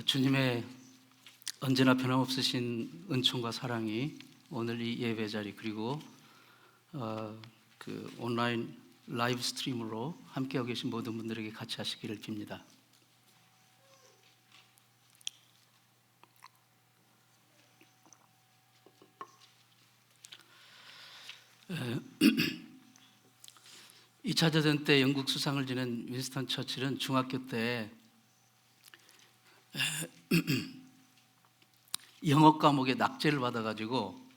주님의 언제나 변함없으신 은총과 사랑이 오늘 이 예배 자리 그리고 온라인 라이브 스트림으로 함께하고 계신 모든 분들에게 같이 하시기를 빕니다. 에, 2차 대전 때 영국 수상을 지낸 윈스턴 처칠은 중학교 때 영어 과목에 낙제를 받아가지고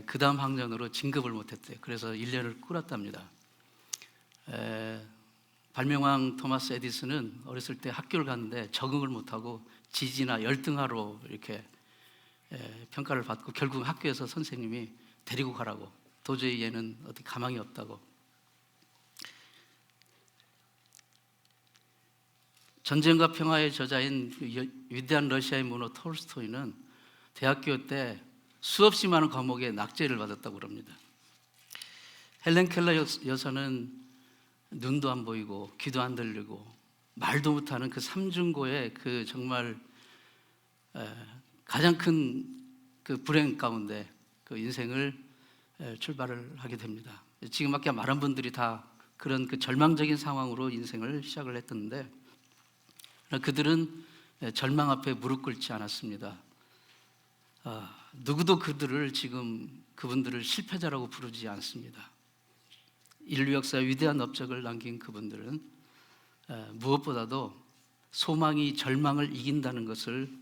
그 다음 학년으로 진급을 못했대요. 그래서 1년을 꿇었답니다. 발명왕 토마스 에디슨은 어렸을 때 학교를 갔는데 적응을 못하고 지지나 열등하로 이렇게 평가를 받고 결국 학교에서 선생님이 데리고 가라고, 도저히 얘는 어떻게 가망이 없다고. 전쟁과 평화의 저자인 위대한 러시아의 문호 톨스토이는 대학교 때 수없이 많은 과목에 낙제를 받았다고 합니다. 헬렌 켈러 여사는 눈도 안 보이고 귀도 안 들리고 말도 못하는 그 삼중고의 그 정말 가장 큰 그 불행 가운데 그 인생을 출발을 하게 됩니다. 지금 아까 말한 분들이 다 그런 그 절망적인 상황으로 인생을 시작을 했던데 그들은 절망 앞에 무릎 꿇지 않았습니다. 누구도 그분들을 실패자라고 부르지 않습니다. 인류 역사의 위대한 업적을 남긴 그분들은 무엇보다도 소망이 절망을 이긴다는 것을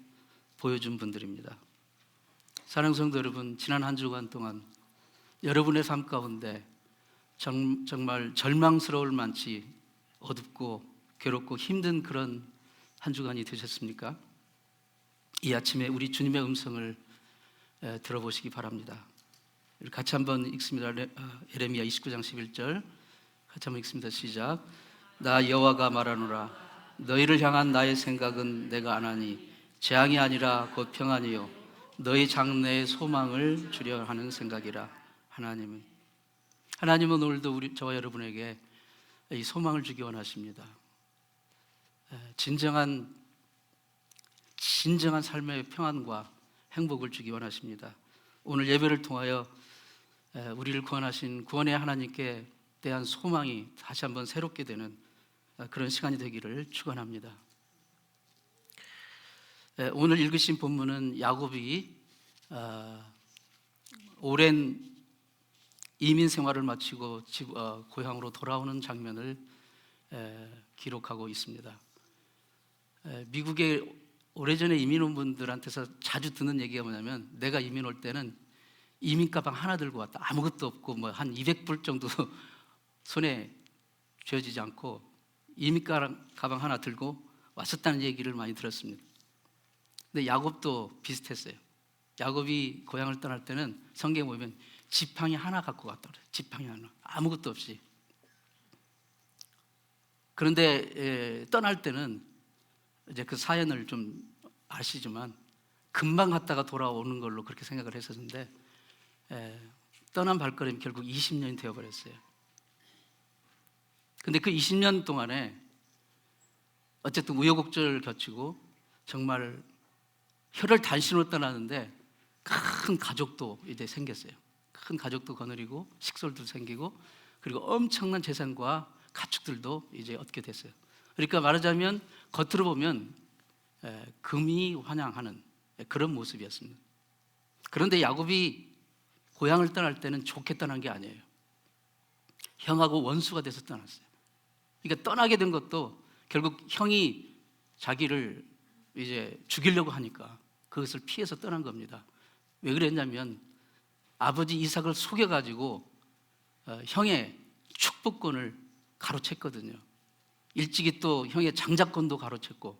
보여준 분들입니다. 사랑하는 성도 여러분, 지난 한 주간 동안 여러분의 삶 가운데 정말 절망스러울 만치 어둡고 괴롭고 힘든 그런 한 주간이 되셨습니까? 이 아침에 우리 주님의 음성을 들어보시기 바랍니다. 같이 한번 읽습니다. 예레미야 29장 11절 같이 한번 읽습니다. 시작. 나 여호와가 말하노라. 너희를 향한 나의 생각은 내가 아나니 재앙이 아니라 곧 평안이요 너희 장래의 소망을 주려 하는 생각이라. 하나님은 오늘도 저와 여러분에게 이 소망을 주기 원하십니다. 진정한 삶의 평안과 행복을 주기 원하십니다. 오늘 예배를 통하여 우리를 구원하신 구원의 하나님께 대한 소망이 다시 한번 새롭게 되는 그런 시간이 되기를 축원합니다. 오늘 읽으신 본문은 야곱이 오랜 이민 생활을 마치고 고향으로 돌아오는 장면을 기록하고 있습니다. 미국에 오래전에 이민 온 분들한테서 자주 듣는 얘기가 뭐냐면, 내가 이민 올 때는 이민 가방 하나 들고 왔다. 아무것도 없고 한 200불 정도 손에 쥐어지지 않고 이민 가방 하나 들고 왔었다는 얘기를 많이 들었습니다. 근데 야곱도 비슷했어요. 야곱이 고향을 떠날 때는 성경에 보면 지팡이 하나 갖고 갔다 그래요. 지팡이 하나, 아무것도 없이. 그런데 떠날 때는 이제 그 사연을 좀 아시지만 금방 갔다가 돌아오는 걸로 그렇게 생각을 했었는데 떠난 발걸음이 결국 20년이 되어버렸어요. 근데 그 20년 동안에 어쨌든 우여곡절을 겪고 정말 혀를 단신으로 떠나는데 큰 가족도 이제 생겼어요. 큰 가족도 거느리고 식솔도 생기고 그리고 엄청난 재산과 가축들도 이제 얻게 됐어요. 그러니까 말하자면 겉으로 보면 금이 환영하는 그런 모습이었습니다. 그런데 야곱이 고향을 떠날 때는 좋게 떠난 게 아니에요. 형하고 원수가 돼서 떠났어요. 그러니까 떠나게 된 것도 결국 형이 자기를 이제 죽이려고 하니까 그것을 피해서 떠난 겁니다. 왜 그랬냐면 아버지 이삭을 속여가지고 형의 축복권을 가로챘거든요. 일찍이 또 형의 장자권도 가로챘고.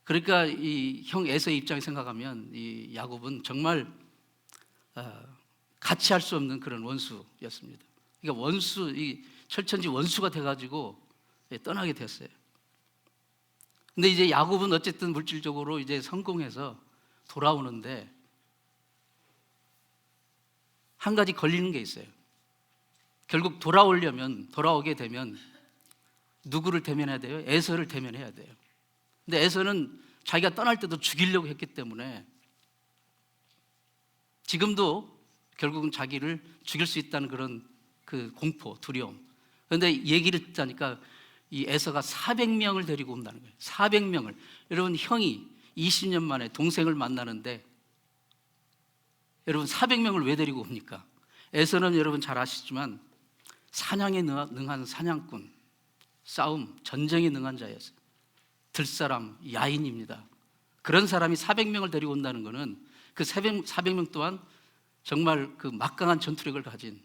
그러니까 이 형 에서의 입장에 생각하면 이 야곱은 정말 같이 할 수 없는 그런 원수였습니다. 그러니까 이 철천지 원수가 돼가지고 떠나게 됐어요. 근데 이제 야곱은 어쨌든 물질적으로 이제 성공해서 돌아오는데 한 가지 걸리는 게 있어요. 결국 돌아오게 되면 누구를 대면해야 돼요? 에서를 대면해야 돼요. 근데 에서는 자기가 떠날 때도 죽이려고 했기 때문에 지금도 결국은 자기를 죽일 수 있다는 그런 그 공포, 두려움. 그런데 얘기를 듣자니까 이 에서가 400명을 데리고 온다는 거예요. 400명을. 여러분, 형이 20년 만에 동생을 만나는데 여러분 400명을 왜 데리고 옵니까? 에서는 여러분 잘 아시지만 사냥에 능한 사냥꾼, 싸움, 전쟁에 능한 자였어요. 들사람, 야인입니다. 그런 사람이 400명을 데리고 온다는 것은 그 400명 또한 정말 그 막강한 전투력을 가진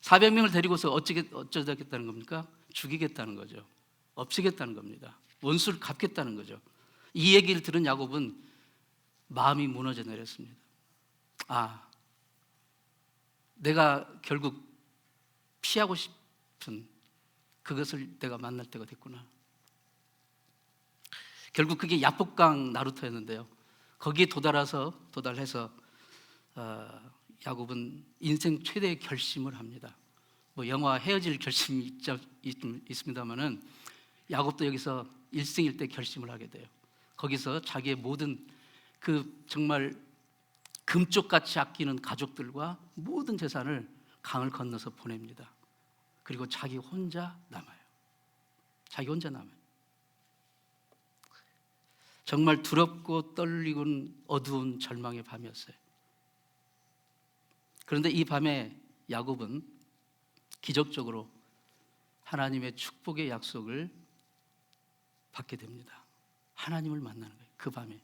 400명을 데리고서 어쩌겠다는 겁니까? 죽이겠다는 거죠. 없애겠다는 겁니다. 원수를 갚겠다는 거죠. 이 얘기를 들은 야곱은 마음이 무너져 내렸습니다. 내가 결국 피하고 싶은 그것을 내가 만날 때가 됐구나. 결국 그게 야복강 나루터였는데요. 거기에 도달해서 야곱은 인생 최대의 결심을 합니다. 영화 헤어질 결심이 있습니다만은 야곱도 여기서 일생일대 결심을 하게 돼요. 거기서 자기의 모든 그 정말 금쪽같이 아끼는 가족들과 모든 재산을 강을 건너서 보냅니다. 그리고 자기 혼자 남아요. 정말 두렵고 떨리고 어두운 절망의 밤이었어요. 그런데 이 밤에 야곱은 기적적으로 하나님의 축복의 약속을 받게 됩니다. 하나님을 만나는 거예요. 그 밤에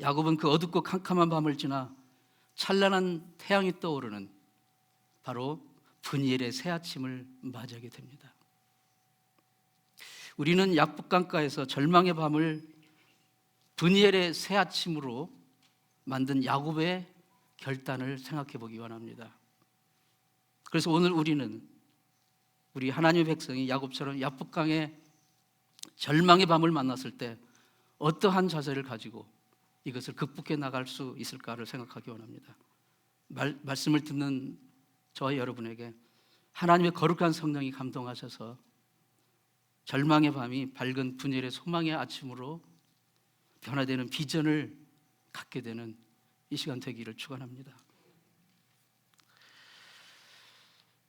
야곱은 그 어둡고 캄캄한 밤을 지나 찬란한 태양이 떠오르는 바로 브니엘의 새 아침을 맞이하게 됩니다. 우리는 약복강가에서 절망의 밤을 브니엘의 새 아침으로 만든 야곱의 결단을 생각해 보기 원합니다. 그래서 오늘 우리 하나님의 백성이 야곱처럼 약복강의 절망의 밤을 만났을 때 어떠한 자세를 가지고 이것을 극복해 나갈 수 있을까를 생각하기 원합니다. 말씀을 듣는 저와 여러분에게 하나님의 거룩한 성령이 감동하셔서 절망의 밤이 밝은 분열의 소망의 아침으로 변화되는 비전을 갖게 되는 이 시간 되기를 축원합니다.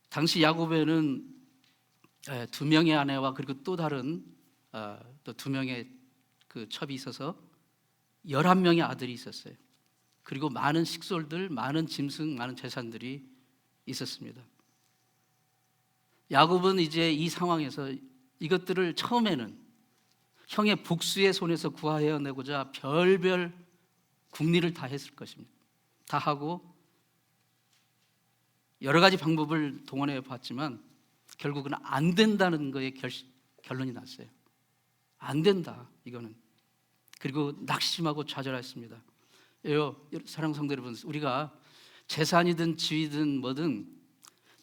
당시 야곱에는 2명의 아내와 그리고 또 다른 또 2명의 그 첩이 있어서 11명의 아들이 있었어요. 그리고 많은 식솔들, 많은 짐승, 많은 재산들이 있었습니다. 야곱은 이제 이 상황에서 이것들을 처음에는 형의 복수의 손에서 구하여내고자 별별 국리를 다 했을 것입니다. 다 하고 여러 가지 방법을 동원해 봤지만 결국은 안 된다는 거에 결론이 났어요. 안 된다, 이거는. 그리고 낙심하고 좌절했습니다. 사랑하는 성도 여러분, 우리가 재산이든 지위든 뭐든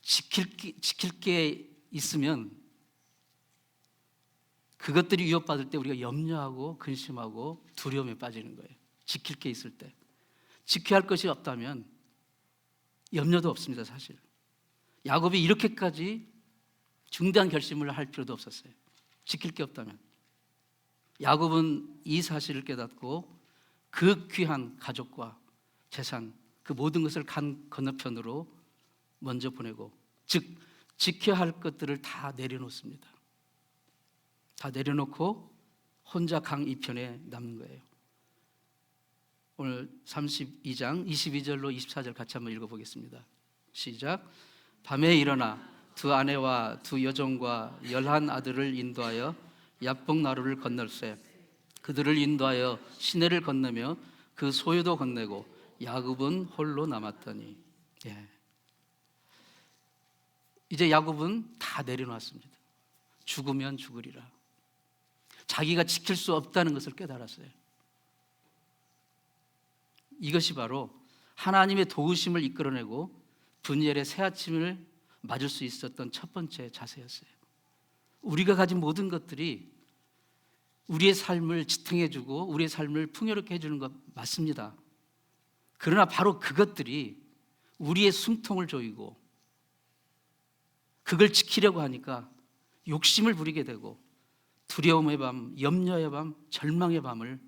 지킬 게 있으면 그것들이 위협받을 때 우리가 염려하고 근심하고 두려움에 빠지는 거예요. 지킬 게 있을 때. 지켜야 할 것이 없다면 염려도 없습니다, 사실. 야곱이 이렇게까지 중대한 결심을 할 필요도 없었어요. 지킬 게 없다면. 야곱은 이 사실을 깨닫고 그 귀한 가족과 재산, 그 모든 것을 강 건너편으로 먼저 보내고, 즉 지켜야 할 것들을 다 내려놓습니다. 다 내려놓고 혼자 강 이편에 남는 거예요. 오늘 32장 22절로 24절 같이 한번 읽어보겠습니다. 시작. 밤에 일어나 두 아내와 두 여종과 11 아들을 인도하여 야복 나루를 건널세. 그들을 인도하여 시내를 건너며 그 소유도 건네고 야곱은 홀로 남았더니. 이제 야곱은 다 내려놨습니다. 죽으면 죽으리라. 자기가 지킬 수 없다는 것을 깨달았어요. 이것이 바로 하나님의 도우심을 이끌어내고 분열의 새 아침을 맞을 수 있었던 첫 번째 자세였어요. 우리가 가진 모든 것들이 우리의 삶을 지탱해주고 우리의 삶을 풍요롭게 해주는 것 맞습니다. 그러나 바로 그것들이 우리의 숨통을 조이고 그걸 지키려고 하니까 욕심을 부리게 되고 두려움의 밤, 염려의 밤, 절망의 밤을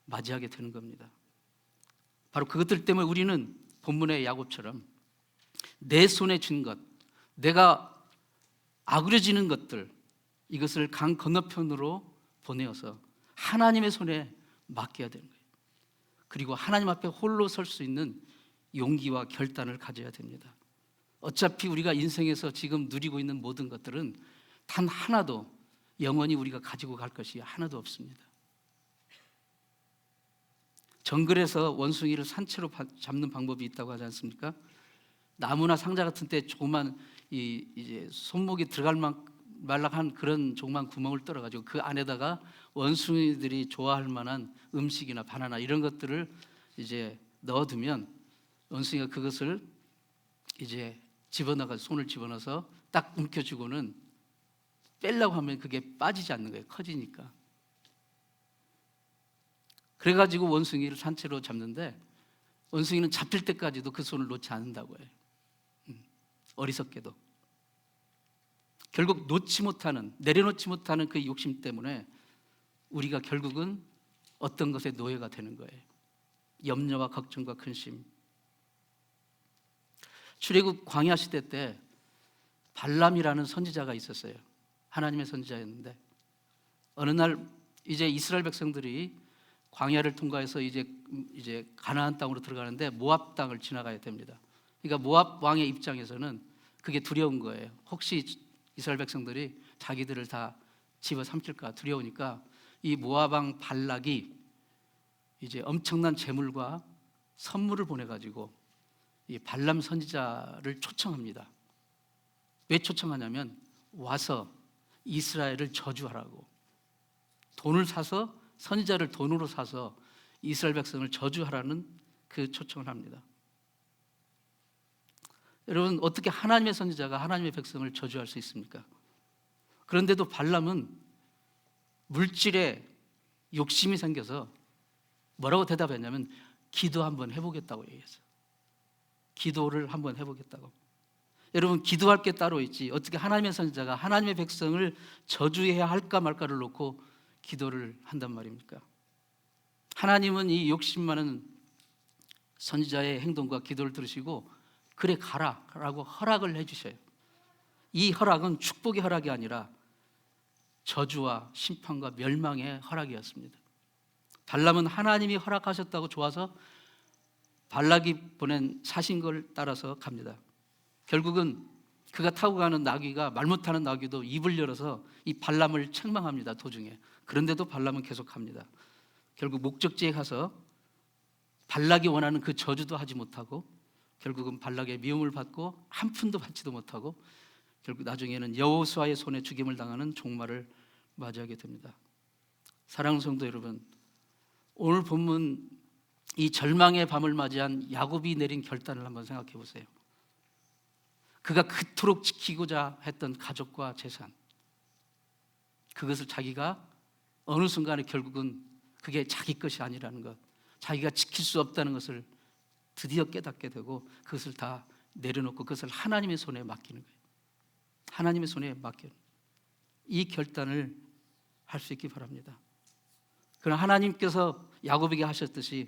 맞이하게 되는 겁니다. 바로 그것들 때문에 우리는 본문의 야곱처럼 내 손에 쥔 것, 내가 아그려지는 것들, 이것을 강 건너편으로 보내어서 하나님의 손에 맡겨야 되는 거예요. 그리고 하나님 앞에 홀로 설 수 있는 용기와 결단을 가져야 됩니다. 어차피 우리가 인생에서 지금 누리고 있는 모든 것들은 단 하나도 영원히 우리가 가지고 갈 것이 하나도 없습니다. 정글에서 원숭이를 산채로 잡는 방법이 있다고 하지 않습니까? 나무나 상자 같은 데 조그만 이제 손목이 들어갈 말락한 그런 조그만 구멍을 뚫어가지고 그 안에다가 원숭이들이 좋아할 만한 음식이나 바나나 이런 것들을 이제 넣어두면 원숭이가 그것을 이제 집어넣어 손을 집어넣어서 딱 움켜쥐고는 빼려고 하면 그게 빠지지 않는 거예요. 커지니까. 그래가지고 원숭이를 산채로 잡는데 원숭이는 잡힐 때까지도 그 손을 놓지 않는다고 해요. 어리석게도. 결국 내려놓지 못하는 그 욕심 때문에 우리가 결국은 어떤 것의 노예가 되는 거예요. 염려와 걱정과 근심. 출애굽 광야 시대 때 발람이라는 선지자가 있었어요. 하나님의 선지자였는데 어느 날 이제 이스라엘 백성들이 광야를 통과해서 이제 가나안 땅으로 들어가는데 모압 땅을 지나가야 됩니다. 그러니까 모압 왕의 입장에서는 그게 두려운 거예요. 혹시 이스라엘 백성들이 자기들을 다 집어삼킬까 두려우니까 이 모압 왕 발락이 이제 엄청난 재물과 선물을 보내가지고 이 발람 선지자를 초청합니다. 왜 초청하냐면 와서 이스라엘을 저주하라고. 돈을 사서 선지자를 돈으로 사서 이스라엘 백성을 저주하라는 그 초청을 합니다. 여러분, 어떻게 하나님의 선지자가 하나님의 백성을 저주할 수 있습니까? 그런데도 발람은 물질에 욕심이 생겨서 뭐라고 대답했냐면 기도 한번 해보겠다고 얘기했어요. 기도를 한번 해보겠다고. 여러분, 기도할 게 따로 있지 어떻게 하나님의 선지자가 하나님의 백성을 저주해야 할까 말까를 놓고 기도를 한단 말입니까? 하나님은 이 욕심 많은 선지자의 행동과 기도를 들으시고 그래 가라 라고 허락을 해주셔요. 이 허락은 축복의 허락이 아니라 저주와 심판과 멸망의 허락이었습니다. 발람은 하나님이 허락하셨다고 좋아서 발락이 보낸 사신걸 따라서 갑니다. 결국은 그가 타고 가는 나귀가 말 못하는 나귀도 입을 열어서 이 발람을 책망합니다. 도중에. 그런데도 발람은 계속합니다. 결국 목적지에 가서 발락이 원하는 그 저주도 하지 못하고 결국은 발락의 미움을 받고 한 푼도 받지도 못하고 결국 나중에는 여호수아의 손에 죽임을 당하는 종말을 맞이하게 됩니다. 사랑하는 성도 여러분, 오늘 본문 이 절망의 밤을 맞이한 야곱이 내린 결단을 한번 생각해 보세요. 그가 그토록 지키고자 했던 가족과 재산, 그것을 자기가 어느 순간에 결국은 그게 자기 것이 아니라는 것, 자기가 지킬 수 없다는 것을 드디어 깨닫게 되고 그것을 다 내려놓고 그것을 하나님의 손에 맡기는 거예요. 하나님의 손에 맡기는 이 결단을 할 수 있기 바랍니다. 그러나 하나님께서 야곱에게 하셨듯이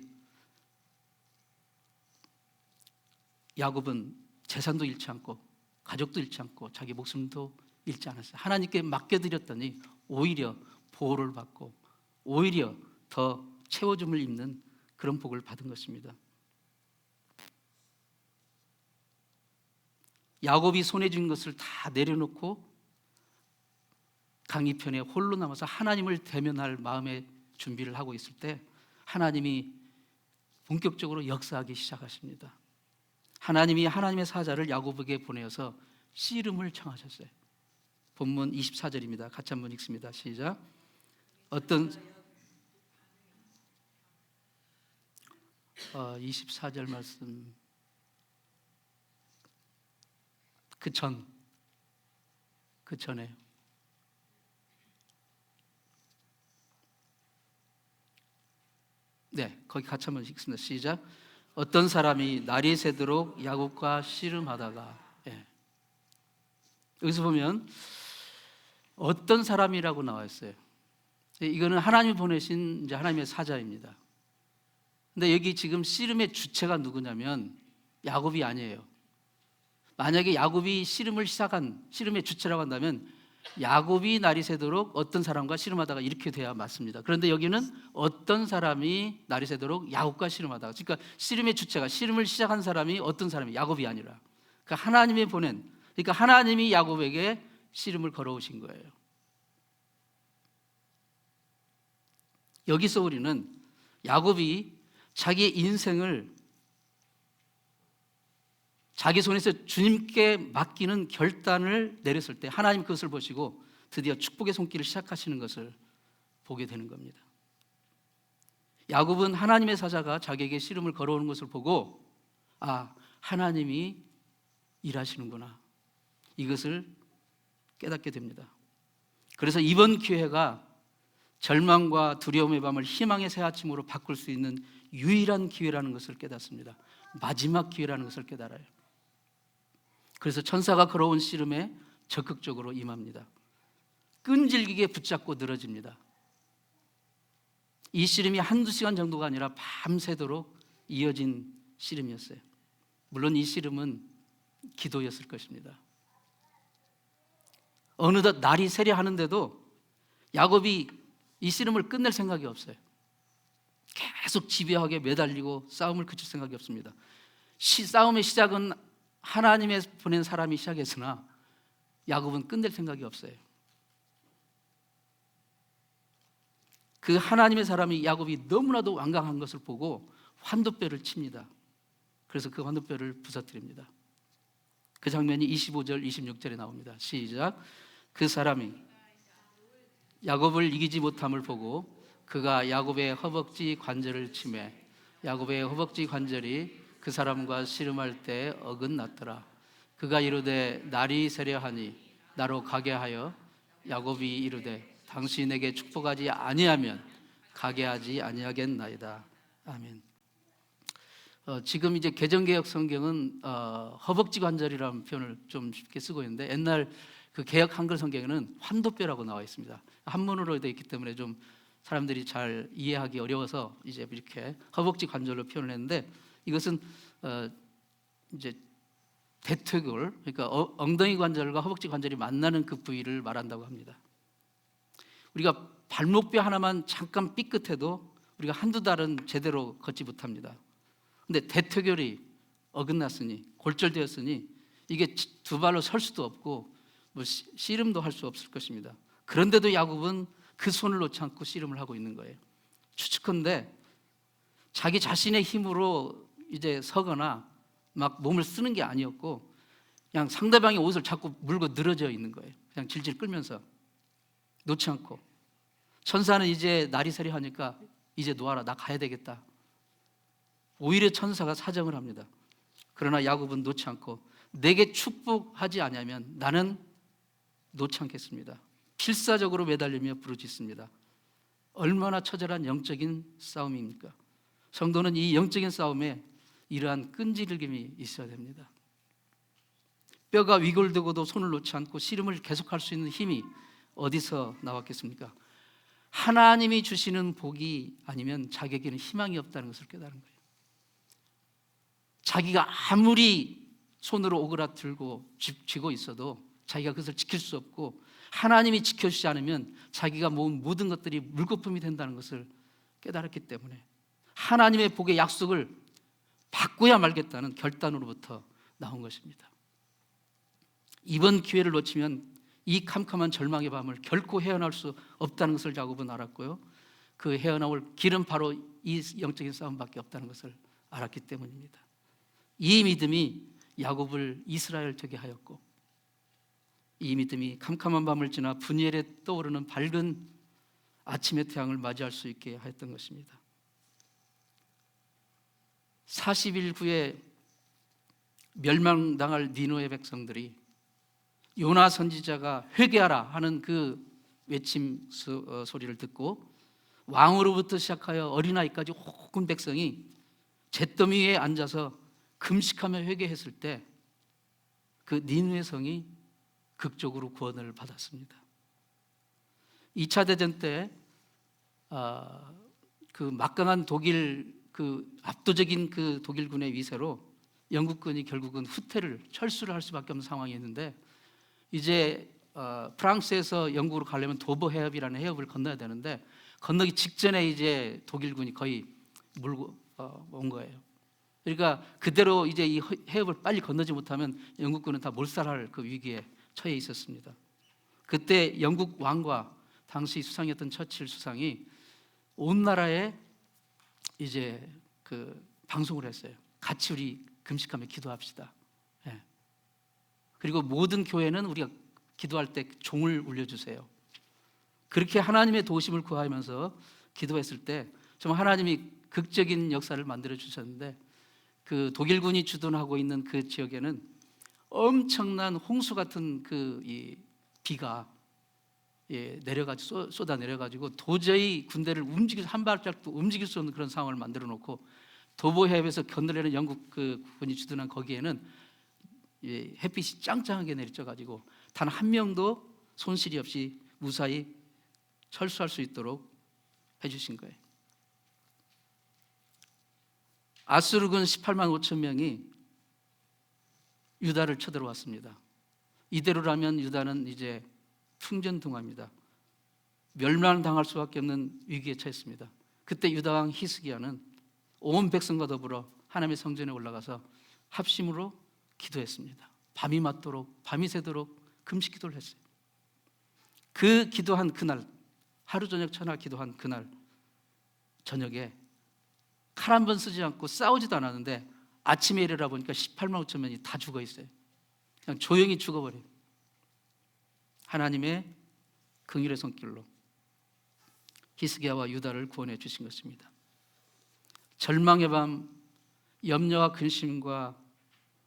야곱은 재산도 잃지 않고 가족도 잃지 않고 자기 목숨도 잃지 않았어요. 하나님께 맡겨드렸더니 오히려 보호를 받고 오히려 더 채워줌을 입는 그런 복을 받은 것입니다. 야곱이 손에 쥔 것을 다 내려놓고 강이편에 홀로 남아서 하나님을 대면할 마음의 준비를 하고 있을 때 하나님이 본격적으로 역사하기 시작하십니다. 하나님이 하나님의 사자를 야곱에게 보내어서 씨름을 청하셨어요. 본문 24절입니다. 같이 한번 읽습니다. 시작. 어떤 24절 말씀 그 전에 네, 거기 같이 한번 읽습니다. 시작. 어떤 사람이 날이 새도록 야곱과 씨름하다가 여기서 보면 어떤 사람이라고 나와 있어요. 이거는 하나님이 보내신 이제 하나님의 사자입니다. 근데 여기 지금 씨름의 주체가 누구냐면 야곱이 아니에요. 만약에 야곱이 씨름의 주체라고 한다면 야곱이 날이 새도록 어떤 사람과 씨름하다가 이렇게 돼야 맞습니다. 그런데 여기는 어떤 사람이 날이 새도록 야곱과 씨름하다가, 그러니까 씨름의 주체가, 씨름을 시작한 사람이 어떤 사람이, 야곱이 아니라 그러니까 하나님이 보낸, 그러니까 하나님이 야곱에게 씨름을 걸어오신 거예요. 여기서 우리는 야곱이 자기의 인생을 자기 손에서 주님께 맡기는 결단을 내렸을 때 하나님 그것을 보시고 드디어 축복의 손길을 시작하시는 것을 보게 되는 겁니다. 야곱은 하나님의 사자가 자기에게 씨름을 걸어오는 것을 보고 하나님이 일하시는구나, 이것을 깨닫게 됩니다. 그래서 이번 기회가 절망과 두려움의 밤을 희망의 새아침으로 바꿀 수 있는 유일한 기회라는 것을 깨닫습니다. 마지막 기회라는 것을 깨달아요. 그래서 천사가 걸어온 씨름에 적극적으로 임합니다. 끈질기게 붙잡고 늘어집니다. 이 씨름이 한두 시간 정도가 아니라 밤새도록 이어진 씨름이었어요. 물론 이 씨름은 기도였을 것입니다. 어느덧 날이 새려 하는데도 야곱이 이 씨름을 끝낼 생각이 없어요. 계속 집요하게 매달리고 싸움을 그칠 생각이 없습니다. 싸움의 시작은 하나님의 보낸 사람이 시작했으나 야곱은 끝낼 생각이 없어요. 그 하나님의 사람이 야곱이 너무나도 완강한 것을 보고 환도뼈를 칩니다. 그래서 그 환도뼈를 부서뜨립니다. 그 장면이 25절 26절에 나옵니다. 시작. 그 사람이 야곱을 이기지 못함을 보고 그가 야곱의 허벅지 관절을 치매 야곱의 허벅지 관절이 그 사람과 씨름할 때 어긋났더라. 그가 이르되 날이 새려하니 나로 가게 하여 야곱이 이르되 당신에게 축복하지 아니하면 가게 하지 아니하겠나이다. 아멘. 지금 이제 개정개혁 성경은 허벅지 관절이라는 표현을 좀 쉽게 쓰고 있는데 옛날 그 개혁 한글 성경에는 환도뼈라고 나와 있습니다. 한문으로 되어 있기 때문에 좀 사람들이 잘 이해하기 어려워서 이제 이렇게 허벅지 관절로 표현을 했는데 이것은 이제 대퇴골, 그러니까 엉덩이 관절과 허벅지 관절이 만나는 그 부위를 말한다고 합니다. 우리가 발목뼈 하나만 잠깐 삐끗해도 우리가 한두 달은 제대로 걷지 못합니다. 근데 대퇴골이 어긋났으니, 골절되었으니 이게 두 발로 설 수도 없고 뭐 씨름도 할 수 없을 것입니다. 그런데도 야곱은 그 손을 놓지 않고 씨름을 하고 있는 거예요. 추측컨대 자기 자신의 힘으로 이제 서거나 막 몸을 쓰는 게 아니었고 그냥 상대방의 옷을 자꾸 물고 늘어져 있는 거예요. 그냥 질질 끌면서 놓지 않고. 천사는 이제 날이 새려하니까 이제 놓아라, 나 가야 되겠다. 오히려 천사가 사정을 합니다. 그러나 야곱은 놓지 않고 내게 축복하지 않으면 나는 놓지 않겠습니다. 필사적으로 매달리며 부르짖습니다. 얼마나 처절한 영적인 싸움입니까? 성도는 이 영적인 싸움에 이러한 끈질김이 있어야 됩니다. 뼈가 위골되고도 손을 놓지 않고 씨름을 계속할 수 있는 힘이 어디서 나왔겠습니까? 하나님이 주시는 복이 아니면 자기에게는 희망이 없다는 것을 깨달은 거예요. 자기가 아무리 손으로 오그라들고 쥐고 있어도 자기가 그것을 지킬 수 없고 하나님이 지켜주지 않으면 자기가 모은 모든 것들이 물거품이 된다는 것을 깨달았기 때문에 하나님의 복의 약속을 바꾸야 말겠다는 결단으로부터 나온 것입니다. 이번 기회를 놓치면 이 캄캄한 절망의 밤을 결코 헤어나올 수 없다는 것을 야곱은 알았고요. 그 헤어나올 길은 바로 이 영적인 싸움밖에 없다는 것을 알았기 때문입니다. 이 믿음이 야곱을 이스라엘 되게 하였고 이 믿음이 캄캄한 밤을 지나 분이엘에 떠오르는 밝은 아침의 태양을 맞이할 수 있게 하였던 것입니다. 40일 후에 멸망당할 니느웨 백성들이 요나 선지자가 회개하라 하는 그 외침 소리를 듣고 왕으로부터 시작하여 어린아이까지 온 백성이 잿더미 위에 앉아서 금식하며 회개했을 때 그 니느웨 성이 극적으로 구원을 받았습니다. 2차 대전 때 그 막강한 독일 그 압도적인 그 독일군의 위세로 영국군이 결국은 후퇴를 철수를 할 수밖에 없는 상황이었는데 이제 프랑스에서 영국으로 가려면 도보 해협이라는 해협을 건너야 되는데 건너기 직전에 이제 독일군이 거의 물고 온 거예요. 그러니까 그대로 이제 이 해협을 빨리 건너지 못하면 영국군은 다 몰살할 그 위기에 처해 있었습니다. 그때 영국 왕과 당시 수상이었던 처칠 수상이 온 나라에 이제 그 방송을 했어요. 같이 우리 금식하며 기도합시다. 예. 그리고 모든 교회는 우리가 기도할 때 종을 울려주세요. 그렇게 하나님의 도우심을 구하면서 기도했을 때 정말 하나님이 극적인 역사를 만들어 주셨는데 그 독일군이 주둔하고 있는 그 지역에는 엄청난 홍수 같은 그 이 비가 내려가지고 쏟아 내려가지고 도저히 군대를 한 발짝도 움직일 수 없는 그런 상황을 만들어 놓고 도보 해협에서 건너려는 영국 그 군이 주둔한 거기에는 햇빛이 짱짱하게 내리쳐가지고 단 한 명도 손실이 없이 무사히 철수할 수 있도록 해주신 거예요. 아수르군 18만 5천 명이 유다를 쳐들어왔습니다. 이대로라면 유다는 이제 풍전등화입니다. 멸망당할 수밖에 없는 위기에 처했습니다. 그때 유다 왕 히스기야는 온 백성과 더불어 하나님의 성전에 올라가서 합심으로 기도했습니다. 밤이 맞도록 밤이 새도록 금식 기도를 했어요. 그 기도한 그날 하루 저녁 천하 기도한 그날 저녁에 칼 한 번 쓰지 않고 싸우지도 않았는데 아침에 일어나 보니까 18만 5천 명이 다 죽어 있어요. 그냥 조용히 죽어버려요. 하나님의 긍휼의 손길로 히스기야와 유다를 구원해 주신 것입니다. 절망의 밤, 염려와 근심과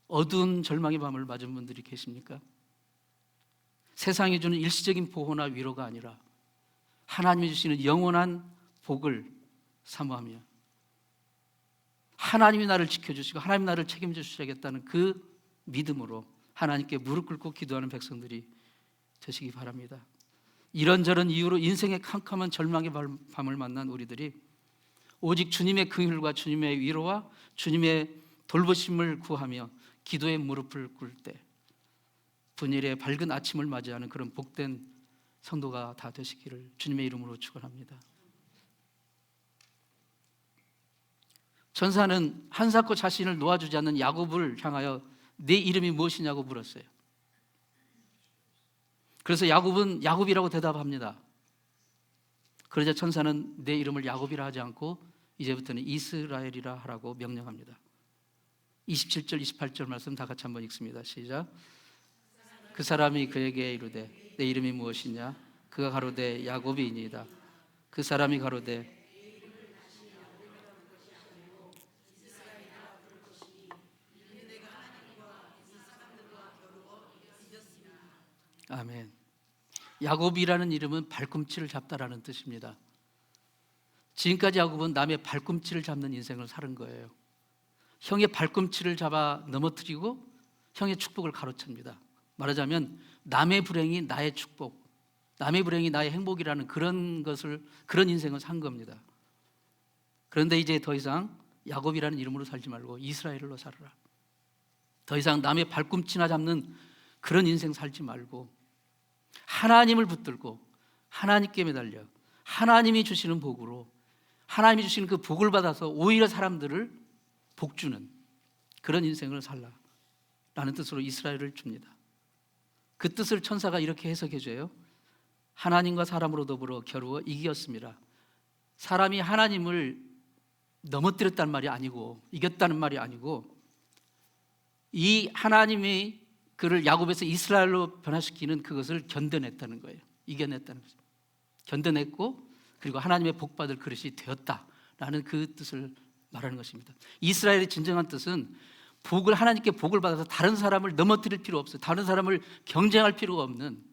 어두운 절망의 밤을 맞은 분들이 계십니까? 세상이 주는 일시적인 보호나 위로가 아니라 하나님이 주시는 영원한 복을 사모하며 하나님이 나를 지켜주시고 하나님이 나를 책임져 주셔야겠다는 그 믿음으로 하나님께 무릎 꿇고 기도하는 백성들이 되시기 바랍니다. 이런저런 이유로 인생의 캄캄한 절망의 밤을 만난 우리들이 오직 주님의 긍휼과 주님의 위로와 주님의 돌보심을 구하며 기도의 무릎을 꿇을 때 분일의 밝은 아침을 맞이하는 그런 복된 성도가 다 되시기를 주님의 이름으로 축원합니다. 천사는 한사코 자신을 놓아주지 않는 야곱을 향하여 네 이름이 무엇이냐고 물었어요. 그래서 야곱은 야곱이라고 대답합니다. 그러자 천사는 내 이름을 야곱이라 하지 않고 이제부터는 이스라엘이라 하라고 명령합니다. 27절 28절 말씀 다 같이 한번 읽습니다. 시작. 그 사람이 그에게 이르되 내 이름이 무엇이냐? 그가 가로되 야곱이니이다. 그 사람이 가로되 아멘. 야곱이라는 이름은 발꿈치를 잡다라는 뜻입니다. 지금까지 야곱은 남의 발꿈치를 잡는 인생을 사는 거예요. 형의 발꿈치를 잡아 넘어뜨리고 형의 축복을 가로챕니다. 말하자면 남의 불행이 나의 축복, 남의 불행이 나의 행복이라는 그런 인생을 산 겁니다. 그런데 이제 더 이상 야곱이라는 이름으로 살지 말고 이스라엘로 살아라. 더 이상 남의 발꿈치나 잡는 그런 인생 살지 말고 하나님을 붙들고 하나님께 매달려 하나님이 주시는 복으로 하나님이 주시는 그 복을 받아서 오히려 사람들을 복주는 그런 인생을 살라라는 뜻으로 이스라엘을 줍니다. 그 뜻을 천사가 이렇게 해석해 줘요. 하나님과 사람으로 더불어 겨루어 이겼습니다. 사람이 하나님을 넘어뜨렸다는 말이 아니고 이겼다는 말이 아니고 이 하나님이 그를 야곱에서 이스라엘로 변화시키는 그것을 견뎌냈다는 거예요. 이겨냈다는 거죠. 견뎌냈고 그리고 하나님의 복받을 그릇이 되었다라는 그 뜻을 말하는 것입니다. 이스라엘의 진정한 뜻은 하나님께 복을 받아서 다른 사람을 넘어뜨릴 필요 없어요. 다른 사람을 경쟁할 필요가 없는,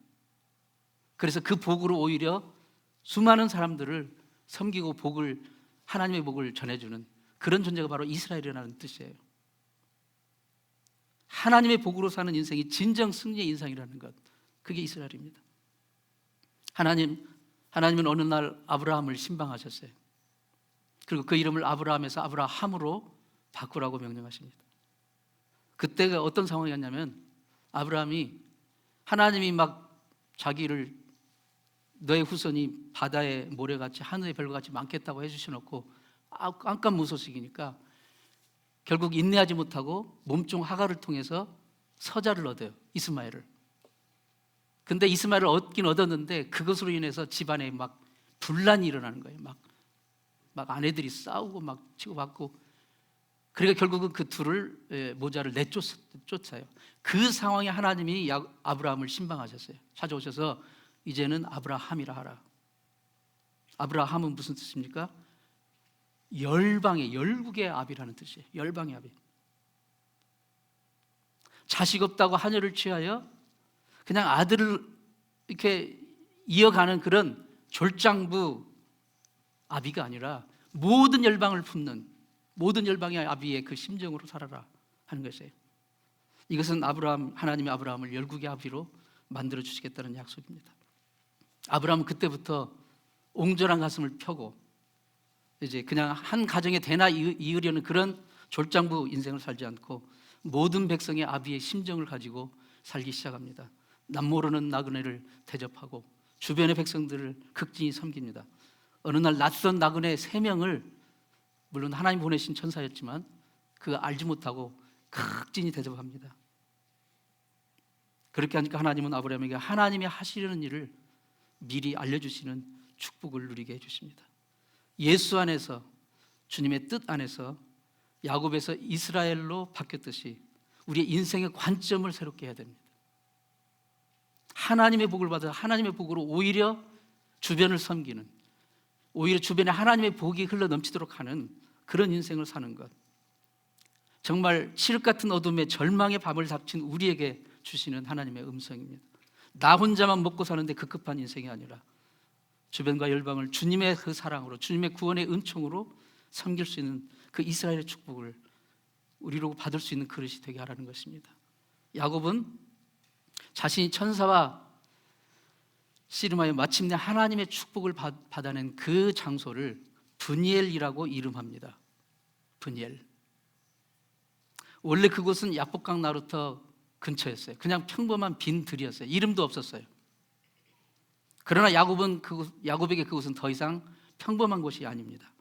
그래서 그 복으로 오히려 수많은 사람들을 섬기고 하나님의 복을 전해주는 그런 존재가 바로 이스라엘이라는 뜻이에요. 하나님의 복으로 사는 인생이 진정 승리의 인생이라는 것, 그게 이스라엘입니다. 하나님 하나님은 어느 날 아브라함을 신방하셨어요. 그리고 그 이름을 아브라함에서 아브라함으로 바꾸라고 명령하십니다. 그때가 어떤 상황이었냐면 아브라함이 하나님이 막 자기를 너의 후손이 바다의 모래같이 하늘의 별같이 많겠다고 해주셔놓고 깜깜무소식이니까 결국 인내하지 못하고 몸종 하갈을 통해서 서자를 얻어요. 이스마엘을. 근데 이스마엘을 얻긴 얻었는데 그것으로 인해서 집안에 막 분란이 일어나는 거예요. 막 아내들이 싸우고 막 치고받고. 그러니까 결국은 그 둘을 모자를 내쫓아요. 그 상황에 하나님이 아브라함을 신방하셨어요. 찾아오셔서 이제는 아브라함이라 하라. 아브라함은 무슨 뜻입니까? 열방의 열국의 아비라는 뜻이에요. 열방의 아비. 자식 없다고 하늘을 취하여 그냥 아들을 이렇게 이어가는 그런 졸장부 아비가 아니라 모든 열방을 품는 모든 열방의 아비의 그 심정으로 살아라 하는 것이에요. 이것은 하나님이 아브라함을 열국의 아비로 만들어 주시겠다는 약속입니다. 아브라함은 그때부터 옹졸한 가슴을 펴고 이제 그냥 한 가정에 대나 이으려는 그런 졸장부 인생을 살지 않고 모든 백성의 아비의 심정을 가지고 살기 시작합니다. 남모르는 나그네를 대접하고 주변의 백성들을 극진히 섬깁니다. 어느 날 낯선 나그네 3명을 물론 하나님 보내신 천사였지만 그 알지 못하고 극진히 대접합니다. 그렇게 하니까 하나님은 아브라함에게 하나님이 하시려는 일을 미리 알려주시는 축복을 누리게 해주십니다. 예수 안에서 주님의 뜻 안에서 야곱에서 이스라엘로 바뀌었듯이 우리의 인생의 관점을 새롭게 해야 됩니다. 하나님의 복을 받아 하나님의 복으로 오히려 주변을 섬기는, 오히려 주변에 하나님의 복이 흘러 넘치도록 하는 그런 인생을 사는 것. 정말 칠흑 같은 어둠에 절망의 밤을 닥친 우리에게 주시는 하나님의 음성입니다. 나 혼자만 먹고 사는데 급급한 인생이 아니라 주변과 열방을 주님의 그 사랑으로, 주님의 구원의 은총으로 섬길 수 있는 그 이스라엘의 축복을 우리로 받을 수 있는 그릇이 되게 하라는 것입니다. 야곱은 자신이 천사와 씨름하여 마침내 하나님의 축복을 받아낸 그 장소를 브니엘이라고 이름합니다. 브니엘. 원래 그곳은 야복강 나루터 근처였어요. 그냥 평범한 빈 들이었어요. 이름도 없었어요. 그러나 야곱에게 그곳은 더 이상 평범한 곳이 아닙니다.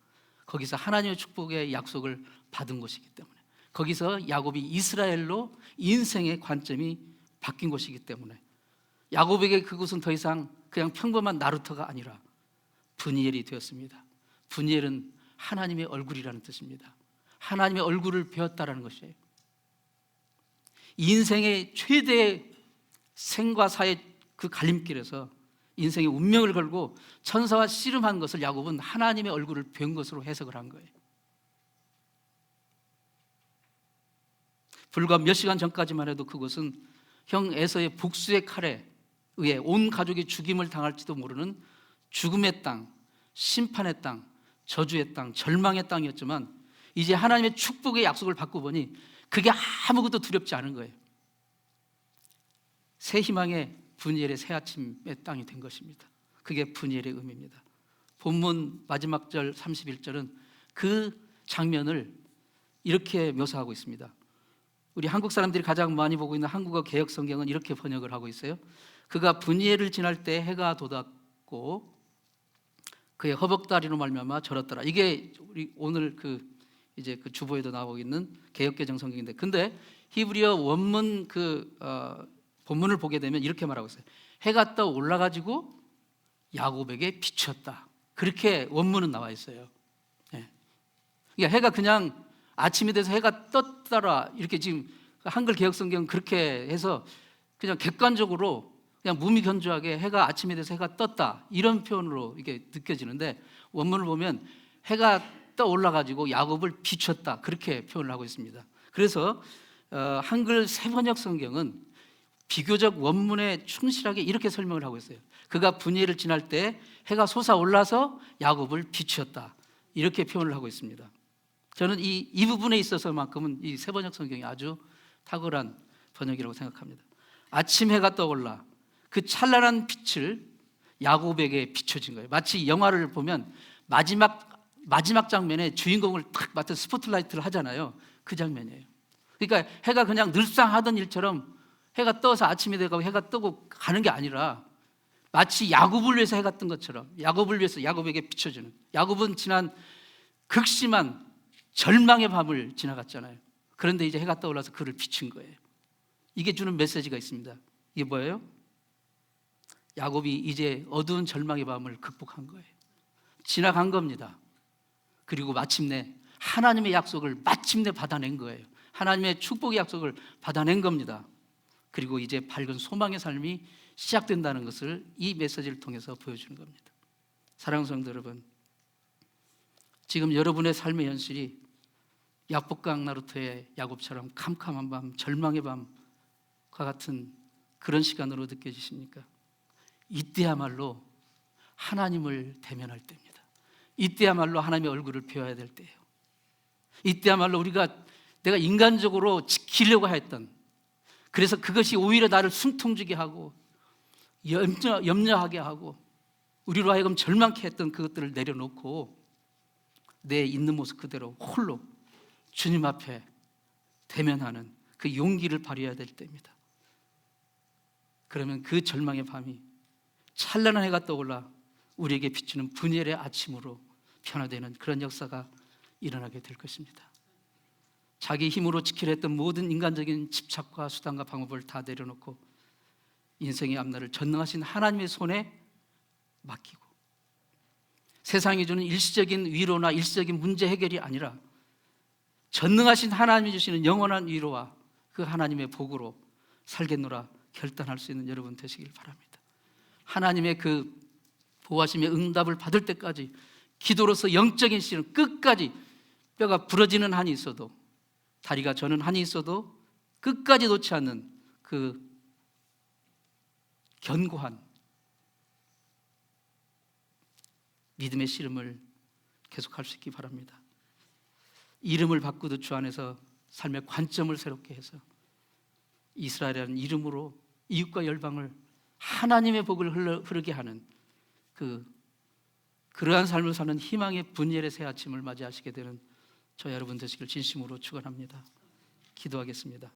거기서 하나님의 축복의 약속을 받은 곳이기 때문에, 거기서 야곱이 이스라엘로 인생의 관점이 바뀐 곳이기 때문에 야곱에게 그곳은 더 이상 그냥 평범한 나루터가 아니라 브니엘이 되었습니다. 브니엘은 하나님의 얼굴이라는 뜻입니다. 하나님의 얼굴을 배웠다라는 것이에요. 인생의 최대의 생과 사의 그 갈림길에서 인생의 운명을 걸고 천사와 씨름한 것을 야곱은 하나님의 얼굴을 배운 것으로 해석을 한 거예요. 불과 몇 시간 전까지만 해도 그것은 형 에서의 복수의 칼에 의해 온 가족이 죽임을 당할지도 모르는 죽음의 땅, 심판의 땅, 저주의 땅, 절망의 땅이었지만 이제 하나님의 축복의 약속을 받고 보니 그게 아무것도 두렵지 않은 거예요. 새 희망의 브니엘의 새 아침의 땅이 된 것입니다. 그게 브니엘의 의미입니다. 본문 마지막 절 31절은 그 장면을 이렇게 묘사하고 있습니다. 우리 한국 사람들이 가장 많이 보고 있는 한국어 개역 성경은 이렇게 번역을 하고 있어요. 그가 브니엘을 지날 때 해가 돋았고 그의 허벅다리로 말미암아 절었더라. 이게 우리 오늘 이제 그 주보에도 나오고 있는 개역개정 성경인데, 근데 히브리어 원문 본문을 보게 되면 이렇게 말하고 있어요. 해가 떠 올라가지고 야곱에게 비추었다. 그렇게 원문은 나와 있어요. 네. 그러니까 해가 그냥 아침이 돼서 해가 떴더라 이렇게 지금 한글 개역 성경은 그렇게 해서 그냥 객관적으로 그냥 무미건조하게 해가 아침이 돼서 해가 떴다 이런 표현으로 이게 느껴지는데, 원문을 보면 해가 떠 올라가지고 야곱을 비췄다 그렇게 표현을 하고 있습니다. 그래서 한글 새번역 성경은 비교적 원문에 충실하게 이렇게 설명을 하고 있어요. 그가 브니엘을 지날 때 해가 솟아올라서 야곱을 비추었다 이렇게 표현을 하고 있습니다. 저는 이 부분에 있어서만큼은 이 새번역 성경이 아주 탁월한 번역이라고 생각합니다. 아침 해가 떠올라 그 찬란한 빛을 야곱에게 비춰진 거예요. 마치 영화를 보면 마지막 장면에 주인공을 탁 맡은 스포트라이트를 하잖아요. 그 장면이에요. 그러니까 해가 그냥 늘상 하던 일처럼 해가 떠서 아침이 되고 해가 뜨고 가는 게 아니라 마치 야곱을 위해서 해가 뜬 것처럼 야곱을 위해서 야곱에게 비춰주는, 야곱은 지난 극심한 절망의 밤을 지나갔잖아요. 그런데 이제 해가 떠올라서 그를 비춘 거예요. 이게 주는 메시지가 있습니다. 이게 뭐예요? 야곱이 이제 어두운 절망의 밤을 극복한 거예요. 지나간 겁니다. 그리고 마침내 하나님의 약속을 마침내 받아낸 거예요. 하나님의 축복의 약속을 받아낸 겁니다. 그리고 이제 밝은 소망의 삶이 시작된다는 것을 이 메시지를 통해서 보여주는 겁니다. 사랑하는 성도 여러분, 지금 여러분의 삶의 현실이 약복강 나루토의 야곱처럼 캄캄한 밤, 절망의 밤과 같은 그런 시간으로 느껴지십니까? 이때야말로 하나님을 대면할 때입니다. 이때야말로 하나님의 얼굴을 배워야 될 때예요. 이때야말로 내가 인간적으로 지키려고 했던, 그래서 그것이 오히려 나를 숨통지게 하고 염려하게 하고 우리로 하여금 절망케 했던 그것들을 내려놓고 내 있는 모습 그대로 홀로 주님 앞에 대면하는 그 용기를 발휘해야 될 때입니다. 그러면 그 절망의 밤이 찬란한 해가 떠올라 우리에게 비추는 분열의 아침으로 변화되는 그런 역사가 일어나게 될 것입니다. 자기 힘으로 지키려 했던 모든 인간적인 집착과 수단과 방법을 다 내려놓고 인생의 앞날을 전능하신 하나님의 손에 맡기고, 세상이 주는 일시적인 위로나 일시적인 문제 해결이 아니라 전능하신 하나님이 주시는 영원한 위로와 그 하나님의 복으로 살겠노라 결단할 수 있는 여러분 되시길 바랍니다. 하나님의 그 보호하심의 응답을 받을 때까지 기도로서 영적인 씨는 끝까지 뼈가 부러지는 한이 있어도, 다리가 저는 한이 있어도 끝까지 놓지 않는 그 견고한 믿음의 씨름을 계속할 수 있기 바랍니다. 이름을 바꾸듯 주 안에서 삶의 관점을 새롭게 해서 이스라엘이라는 이름으로 이웃과 열방을 하나님의 복을 흐르게 하는 그러한 삶을 사는 희망의 분열의 새 아침을 맞이하시게 되는 저 여러분 되시길 진심으로 축원합니다. 기도하겠습니다.